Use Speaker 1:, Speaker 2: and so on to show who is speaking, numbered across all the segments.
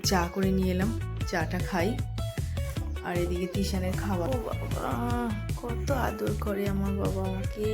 Speaker 1: চা করে নিয়ে এলাম, চাটা খাই। আর এদিকে তিশানের খাবার। ও বাবা, কত আদর করে আমার বাবা আমাকে।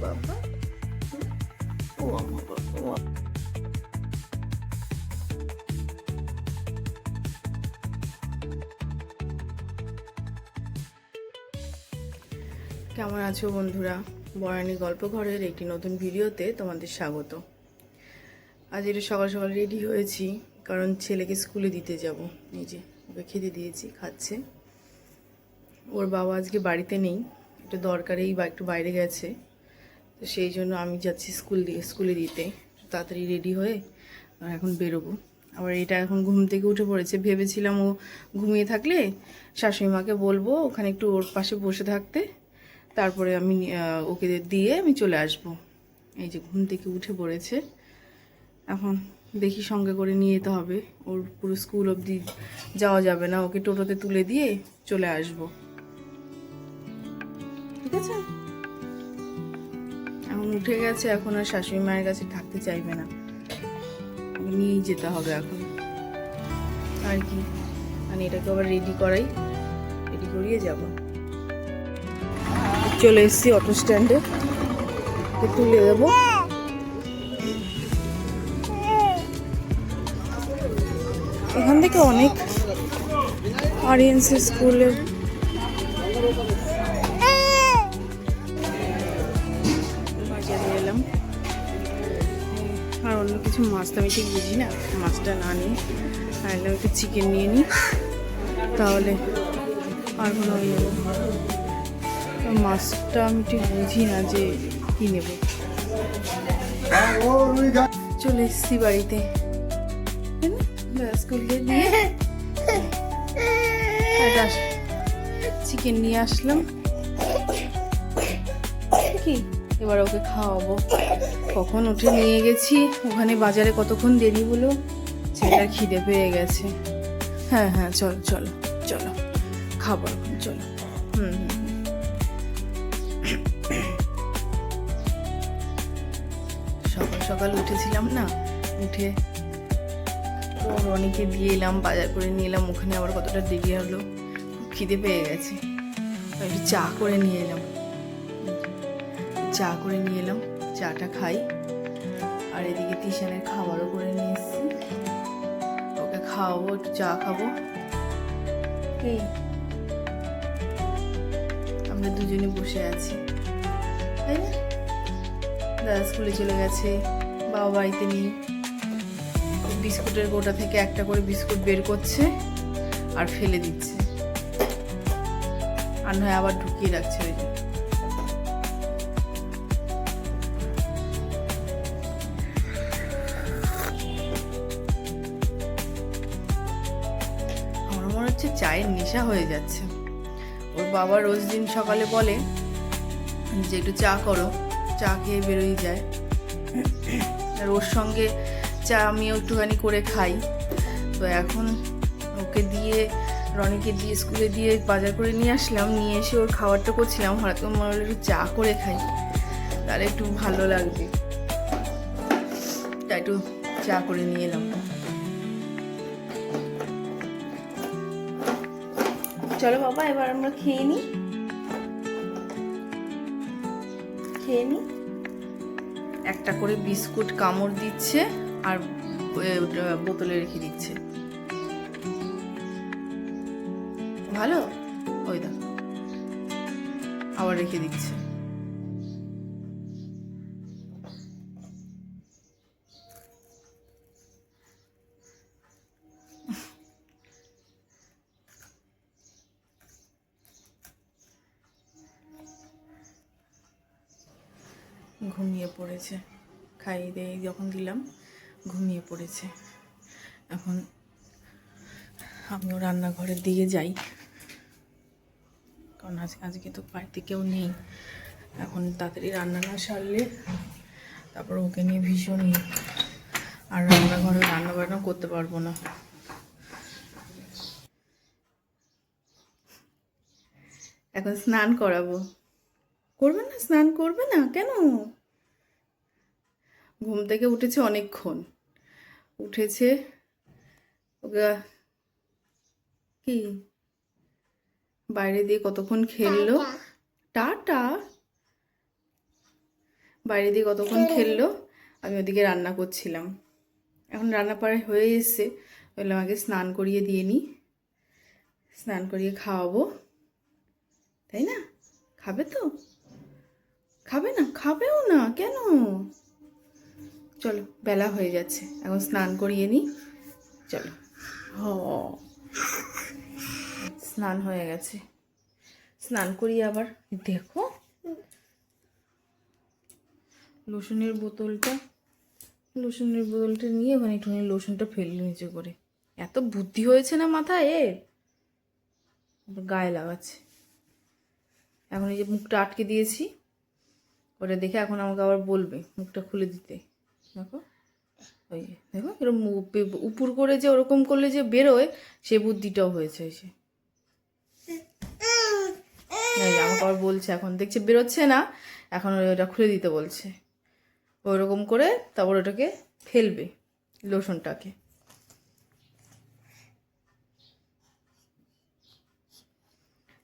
Speaker 1: বাবা, ও আমার বাবা। কেমন আছো বন্ধুরা? বরানি গল্প ঘরের একটি নতুন ভিডিওতে তোমাদের স্বাগত। আজ একটু সকাল সকাল রেডি হয়েছি, কারণ ছেলেকে স্কুলে দিতে যাব। এই যে ওকে খেতে দিয়েছি, খাচ্ছে। ওর বাবা আজকে বাড়িতে নেই, একটু দরকারেই বা একটু বাইরে গেছে, তো সেই জন্য আমি যাচ্ছি স্কুলে দিতে। তাড়াতাড়ি রেডি হয়ে এখন বেরোবো। আবার এটা এখন ঘুম থেকে উঠে পড়েছে। ভেবেছিলাম ও ঘুমিয়ে থাকলে শাশুড়ি মাকে বলবো ওখানে একটু ওর পাশে বসে থাকতে, তারপরে আমি ওকে দিয়ে আমি চলে আসব। এই যে ঘুম থেকে উঠে পড়েছে। এখন দেখি সঙ্গে করে নিয়ে যেতে হবে, ওর পুরো স্কুল অবধি যাওয়া যাবে না, ওকে টোটোতে তুলে দিয়ে চলে আসব। ঠিক আছে? এখন উঠে গেছে, এখন আর শাশুড়ি মায়ের কাছে থাকতে চাইবে না, ওকে নিয়েই যেতে হবে এখন। আর কি, মানে এটাকে আবার রেডি করিয়ে যাব। চলে এসেছি অটো স্ট্যান্ডে, তুলে দেবো। এখান থেকে অনেক আরিয়ান্স স্কুলে বাজারে এলাম। আর অন্য কিছু মাছ তো আমি ঠিক বুঝি না, মাছটা না নিই, তাহলে একটু চিকেন নিয়ে নিই, তাহলে আর কোনো মাছটা আমি ঠিক বুঝি না যে কি নেব। চলে এসেছি বাড়িতে, স্কুলে দিয়ে চিকেন নিয়ে আসলাম। কি এবার ওকে খাওয়াবো। কখন উঠে নিয়ে গেছি ওখানে বাজারে, কতক্ষণ দেরি হলো, ছেলেটার খিদে পেয়ে গেছে। হ্যাঁ হ্যাঁ, চলো চলো চলো, খাবো এখন, চলো। সকাল সকাল উঠেছিলাম না, উঠে রনিকে দিয়ে এলাম, বাজার করে নিয়ে এলাম। ওখানে আবার কতটা দেরি হলো, খুব খিদে পেয়ে গেছে। একটু চা করে নিয়ে এলাম, চাটা খাই। আর এদিকে তিশানের খাবারও করে নিয়ে এসেছি, ওকে খাওয়াবো, একটু চা খাবো। এই আমরা দুজনে বসে আছি, তাই না? দাদা স্কুলে চলে গেছে, বাবা বাড়িতে নেই। বিস্কুটের গোটা থেকে একটা করে বিস্কুট বের করছে আর ফেলে দিচ্ছে, আর নয় আবার ঢুকিয়ে রাখছে। ওই যে আমার মনে হচ্ছে চায়ের নেশা হয়ে যাচ্ছে। ওর বাবা রোজ দিন সকালে বলে যে একটু চা করো, চা খেয়ে বেরোই যায়। আর ওর সঙ্গে চা আমিও একটুখানি করে খাই। তো এখন ওকে দিয়ে, রনিকে দিয়ে স্কুলে দিয়ে বাজার করে নিয়ে আসলাম, নিয়ে এসে ওর খাবারটা করছিলাম। হঠাৎ করে মনে হলো একটু চা করে খাই, তাহলে একটু ভালো লাগবে, তাই একটু চা করে নিয়ে এলাম। চলো বাবা, এবার আমরা খেয়ে নিই। একটা করে বিস্কুট কামড় দিচ্ছে আর বোতলে রেখে দিচ্ছে। ভালো, ওই দেখো আবার রেখে দিচ্ছে। ঘুমিয়ে পড়েছে, খাইয়ে দিয়ে যখন দিলাম ঘুমিয়ে পড়েছে। এখন আমিও রান্নাঘরের দিকে যাই, কারণ আজকে তো বাড়িতে কেউ নেই। এখন তাড়াতাড়ি রান্না না সারলে তারপর ওকে নিয়ে ভীষণ আর রান্নাঘরে রান্নাবান্না করতে পারবো না। এখন স্নান করাবো। করবে না? স্নান করবে না কেন? ঘুম থেকে উঠেছে অনেকক্ষণ, উঠেছে। ওকে কি বাইরে দিয়ে কতক্ষণ খেললো, টাটা, বাইরে দিয়ে কতক্ষণ খেললো। আমি ওদিকে রান্না করছিলাম। এখন রান্না প্রায় হয়ে এসছে, বললাম আগে স্নান করিয়ে দিয়ে নিই, স্নান করিয়ে খাওয়াবো, তাই না? খাবে তো? খাবে না? খাবেও না কেন? চলো, বেলা হয়ে যাচ্ছে, এখন স্নান করিয়ে নিই। চলো। স্নান হয়ে গেছে, স্নান করিয়ে আবার দেখো লোশনের বোতলটা নিয়ে মানে একটুখানি লোশনটা ফেললি নিচে করে। এত বুদ্ধি হয়েছে না মাথায় এর, গায়ে লাগাচ্ছে। এখন এই যে মুখটা আটকে দিয়েছি, ওটা দেখে এখন আমাকে আবার বলবে মুখটা খুলে দিতে। দেখো, ওই দেখো এরকম উপর করে যে ওরকম করলে যে বেরোয়, সে বুদ্ধিটাও হয়েছে। এই যে আমাকে আবার বলছে, এখন দেখছে বেরোচ্ছে না, এখন ওটা খুলে দিতে বলছে। ওইরকম করে তারপর ওটাকে ফেলবে লোশনটাকে।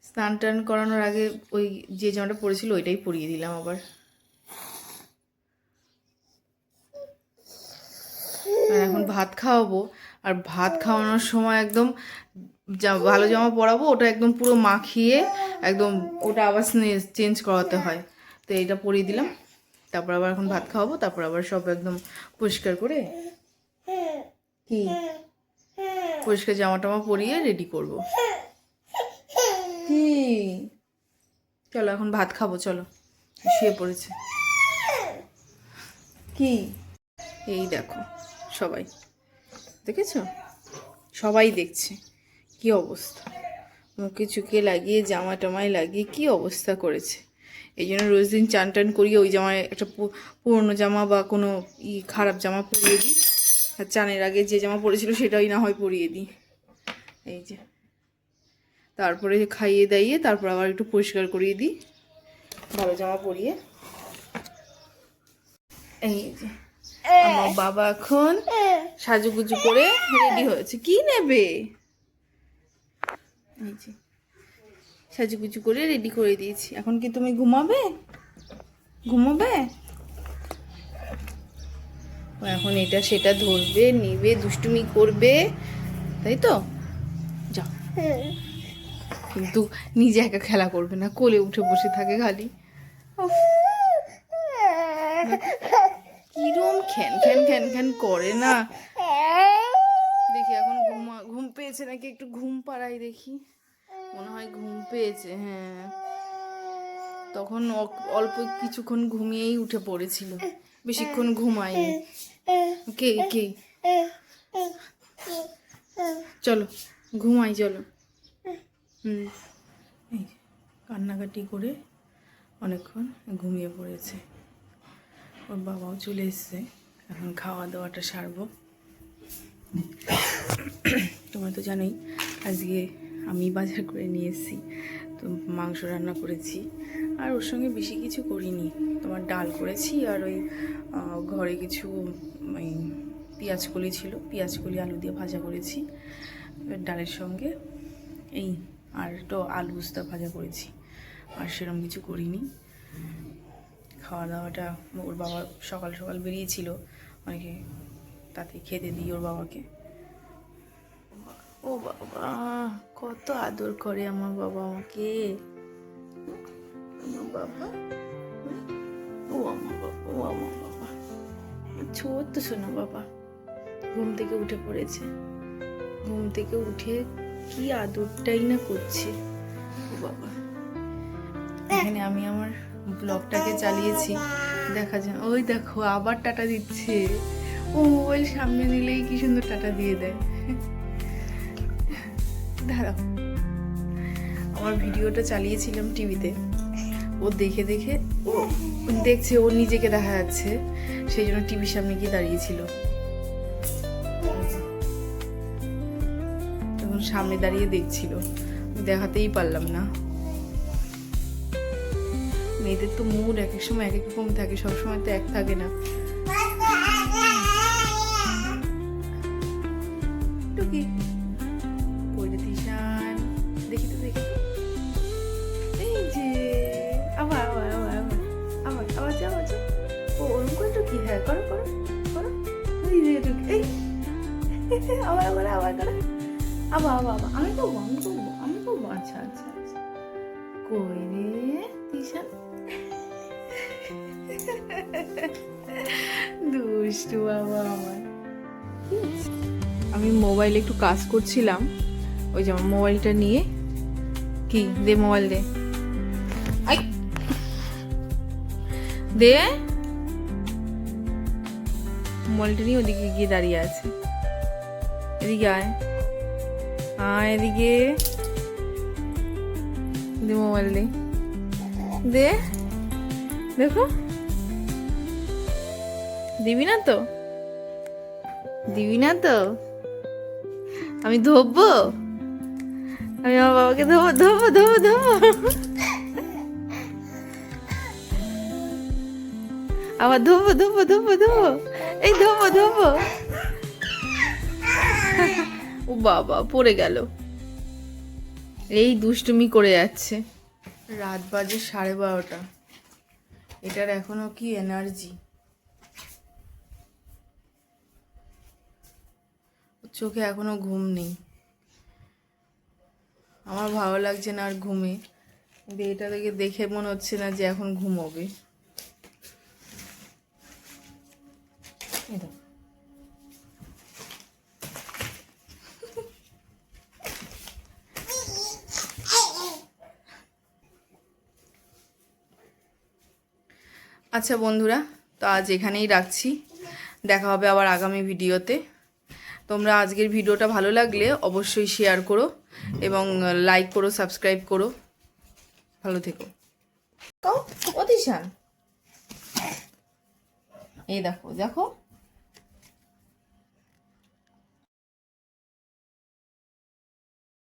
Speaker 1: স্নান টান করানোর আগে ওই যে জামাটা পরেছিল ওইটাই পরিয়ে দিলাম আবার। আর এখন ভাত খাওয়াবো, আর ভাত খাওয়ানোর সময় একদম ভালো জামা পরাবো, ওটা একদম পুরো মাখিয়ে একদম ওটা আবার চেঞ্জ করাতে হয়, তো এইটা পরিয়ে দিলাম। তারপর আবার এখন ভাত খাওয়াবো, তারপর আবার সব একদম পরিষ্কার করে কি পরিষ্কার জামা টামা পরিয়ে রেডি করবো। কি চলো এখন ভাত খাবো, চলো। শুয়ে পড়েছে কি, এই দেখো সবাই দেখেছো, সবাই দেখছে কি অবস্থা, মুখে চুকে লাগিয়ে জামা টামায় লাগিয়ে কি অবস্থা করেছে। এই জন্য রোজ দিন চান টান করিয়ে ওই জামায় একটা পুরনো জামা বা কোনো খারাপ জামা পরিয়ে দিই, আর চানের আগে যে জামা পরেছিল সেটাই না হয় পরিয়ে দিই। এই যে তারপরে খাইয়ে দাইয়ে তারপর আবার একটু পরিষ্কার করিয়ে দিই ভালো জামা পরিয়ে। এই যে আমার বাবা এখন সাজুগুজু করে রেডি হয়েছে। কি নেবে? এই যে সাজুগুজু করে রেডি করে দিয়েছি। এখন কি তুমি ঘুমাবে? এখন এটা সেটা ধরবে, নিবে, দুষ্টুমি করবে, তাই তো? যাও। কিন্তু নিজে একা খেলা করবে না, কোলে উঠে বসে থাকে খালি। কিরম খ্যান খ্যান খ্যান খ্যান করে না। দেখি এখন ঘুম পেয়েছে নাকি, একটু ঘুম পাড়াই দেখি। মনে হয় ঘুম পেয়েছে, হ্যাঁ। তখন অল্প কিছুক্ষণ ঘুমিয়েই উঠে পড়েছিল, বেশিক্ষণ ঘুমায়নি। কে কে চলো ঘুমাই, চলো। কান্নাকাটি করে অনেকক্ষণ ঘুমিয়ে পড়েছে। ওর বাবাও চলে এসছে, এখন খাওয়া দাওয়াটা সারবো। তোমরা তো জানোই আজকে আমি বাজার করে নিয়ে এসেছি, তো মাংস রান্না করেছি, আর ওর সঙ্গে বেশি কিছু করিনি। তোমার ডাল করেছি, আর ওই ঘরে কিছু ওই পেঁয়াজকলি ছিল, পেঁয়াজকলি আলু দিয়ে ভাজা করেছি ডালের সঙ্গে, এই আর একটু আলু উস্তা ভাজা করেছি, আর সেরকম কিছু করিনি। খাওয়া দাওয়াটা ওর বাবা সকাল সকাল বেরিয়েছিল অনেকে, তাতে খেতে দিই ওর বাবাকে। ও বাবা কত আদর করে আমার বাবা আমাকে, আমার বাবা, ও আমার বাবা, ও আমার বাবা, ছোট্ট শোনা বাবা। ঘুম থেকে উঠে পড়েছে, ঘুম থেকে উঠে কি আদরটাই না করছে ও বাবা। এখানে আমি আমার ব্লগটাকে চালিয়েছি, দেখা যায়। ওই দেখো আবার টাটা দিচ্ছে, ও মোবাইল সামনে নিলেই কি সুন্দর টাটা দিয়ে দেয়। দাঁড়াও, আমার ভিডিওটা চালিয়েছিলাম টিভিতে, ও দেখে দেখে ও দেখছে ওর নিজেকে দেখা যাচ্ছে, সেই জন্য টিভির সামনে গিয়ে দাঁড়িয়েছিল। তখন সামনে দাঁড়িয়ে দেখছিল, দেখাতেই পারলাম না। মেয়েদের তো মুড এক এক সময় এক এক রকম থাকে, সবসময় তো এক থাকে না। কি হ্যাঁ করো করো করো এই রে এই আবার আবার আবার করো আবার আবার আবার আমি করবো আচ্ছা আচ্ছা আচ্ছা কই রে তিশান দুষ্টু বাবা আমার আমি মোবাইলে একটু কাজ করছিলাম ওই যে আমার মোবাইলটা নিয়ে কি দে মোবাইল দে আই দে মোবাইলটা নিয়ে ওদিকে গিয়ে দাঁড়িয়ে আছে এদিকে আয় আয় এদিকে দে মোবাইল দে দে দেখো দিবি না তো আমি ধরবো আমি আমার বাবাকে ধরবো আবার ধরবো এই ধরবো ও বাবা পড়ে গেল এই দুষ্টুমি করে যাচ্ছে রাত বাজে 12:30 এটার এখনো কি এনার্জি চোখে এখনো ঘুম নেই আমার ভালো লাগছে না আর ঘুমে কিন্তু এটা থেকে দেখে মনে হচ্ছে না যে এখন ঘুমোবে আচ্ছা বন্ধুরা তো আজ এখানেই রাখছি দেখা হবে আবার আগামী ভিডিওতে তোমরা আজকের ভিডিওটা ভালো লাগলে অবশ্যই শেয়ার করো এবং লাইক করো সাবস্ক্রাইব করো ভালো থেকো অতিশান এই দেখো